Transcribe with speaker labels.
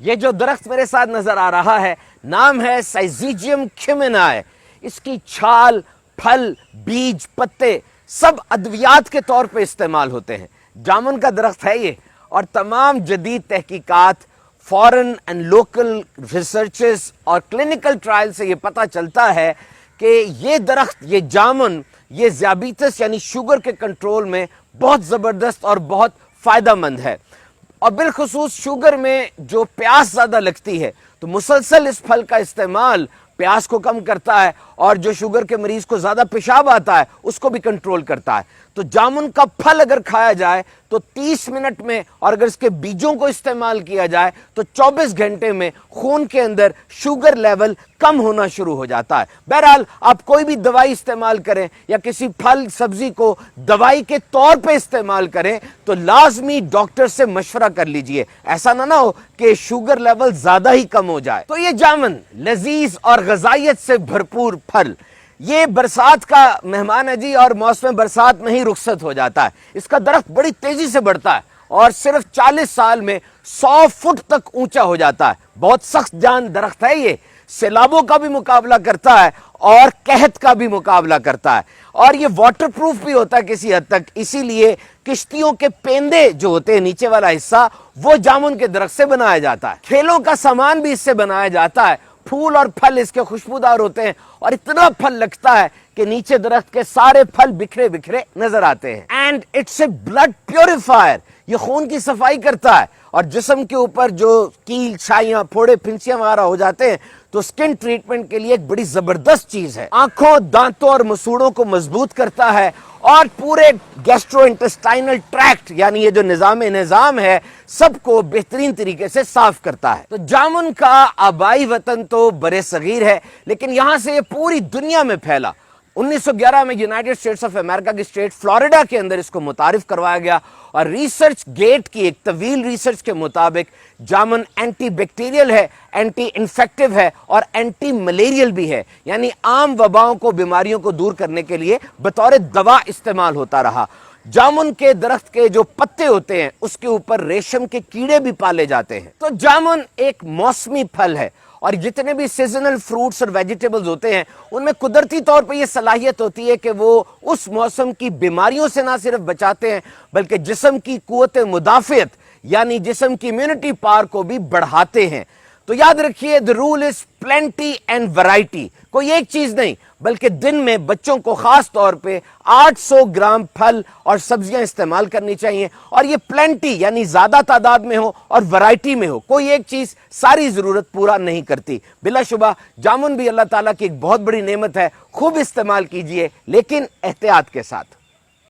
Speaker 1: یہ جو درخت میرے ساتھ نظر آ رہا ہے نام ہے سائزیجیم کیمینائے. اس کی چھال، پھل، بیج، پتے سب ادویات کے طور پہ استعمال ہوتے ہیں. جامن کا درخت ہے یہ، اور تمام جدید تحقیقات، فورن اینڈ لوکل ریسرچز اور کلینکل ٹرائل سے یہ پتہ چلتا ہے کہ یہ درخت، یہ جامن، یہ ذیابیطس یعنی شوگر کے کنٹرول میں بہت زبردست اور بہت فائدہ مند ہے. اور بالخصوص شوگر میں جو پیاس زیادہ لگتی ہے تو مسلسل اس پھل کا استعمال پیاس کو کم کرتا ہے، اور جو شوگر کے مریض کو زیادہ پیشاب آتا ہے اس کو بھی کنٹرول کرتا ہے. تو جامن کا پھل اگر کھایا جائے تو 30 منٹ میں، اور اگر اس کے بیجوں کو استعمال کیا جائے تو 24 گھنٹے میں خون کے اندر شوگر لیول کم ہونا شروع ہو جاتا ہے. بہرحال آپ کوئی بھی دوائی استعمال کریں یا کسی پھل سبزی کو دوائی کے طور پہ استعمال کریں تو لازمی ڈاکٹر سے مشورہ کر لیجئے، ایسا نہ ہو کہ شوگر لیول زیادہ ہی کم ہو جائے. تو یہ جامن لذیذ اور غذائیت سے بھرپور پھل، یہ برسات کا مہمان ہے جی، اور موسم برسات میں ہی رخصت ہو جاتا ہے. اس کا درخت بڑی تیزی سے بڑھتا ہے اور صرف 40 سال میں 100 فٹ تک اونچا ہو جاتا ہے. بہت سخت جان درخت ہے یہ، سیلابوں کا بھی مقابلہ کرتا ہے اور قحط کا بھی مقابلہ کرتا ہے، اور یہ واٹر پروف بھی ہوتا ہے کسی حد تک. اسی لیے کشتیوں کے پیندے جو ہوتے ہیں نیچے والا حصہ وہ جامن کے درخت سے بنایا جاتا ہے. کھیلوں کا سامان بھی اس سے بنایا جاتا ہے. پھول اور پھل اس کے خوشبودار ہوتے ہیں اور اتنا پھل لگتا ہے کہ نیچے درخت کے سارے پھل بکھرے بکھرے نظر آتے ہیں. And it's a blood purifier, یہ خون کی صفائی کرتا ہے، اور جسم کے اوپر جو کیل، چھائیاں، پھوڑے، پھنسیاں وغیرہ ہو جاتے ہیں تو سکن ٹریٹمنٹ کے لیے ایک بڑی زبردست چیز ہے. آنکھوں، دانتوں اور مسوڑوں کو مضبوط کرتا ہے، اور پورے گیسٹرو انٹسٹائنل ٹریکٹ یعنی یہ جو نظام ہے سب کو بہترین طریقے سے صاف کرتا ہے. تو جامن کا آبائی وطن تو برِ صغیر ہے، لیکن یہاں سے یہ پوری دنیا میں پھیلا. 1911 میں یونائٹڈ اسٹیٹس آف امریکہ کی اسٹیٹ فلوریڈا کے اندر اس کو متعارف کروایا گیا، اور ریسرچ گیٹ کی ایک طویل ریسرچ کے مطابق جامن اینٹی بیکٹیریل ہے، اینٹی انفیکٹو ہے اور اینٹی ملیریل بھی ہے، یعنی عام وباؤں کو، بیماریوں کو دور کرنے کے لیے بطور دوا استعمال ہوتا رہا. جامن کے درخت کے جو پتے ہوتے ہیں اس کے اوپر ریشم کے کیڑے بھی پالے جاتے ہیں. تو جامن ایک موسمی پھل ہے، اور جتنے بھی سیزنل فروٹس اور ویجیٹیبلز ہوتے ہیں ان میں قدرتی طور پہ یہ صلاحیت ہوتی ہے کہ وہ اس موسم کی بیماریوں سے نہ صرف بچاتے ہیں بلکہ جسم کی قوت مدافعت یعنی جسم کی امیونٹی پاور کو بھی بڑھاتے ہیں. تو یاد رکھیے the rule is plenty and variety. کوئی ایک چیز نہیں بلکہ دن میں بچوں کو خاص طور پہ 800 گرام پھل اور سبزیاں استعمال کرنی چاہیے، اور یہ پلینٹی یعنی زیادہ تعداد میں ہو اور ورائٹی میں ہو. کوئی ایک چیز ساری ضرورت پورا نہیں کرتی. بلا شبہ جامن بھی اللہ تعالیٰ کی ایک بہت بڑی نعمت ہے، خوب استعمال کیجئے لیکن احتیاط کے ساتھ.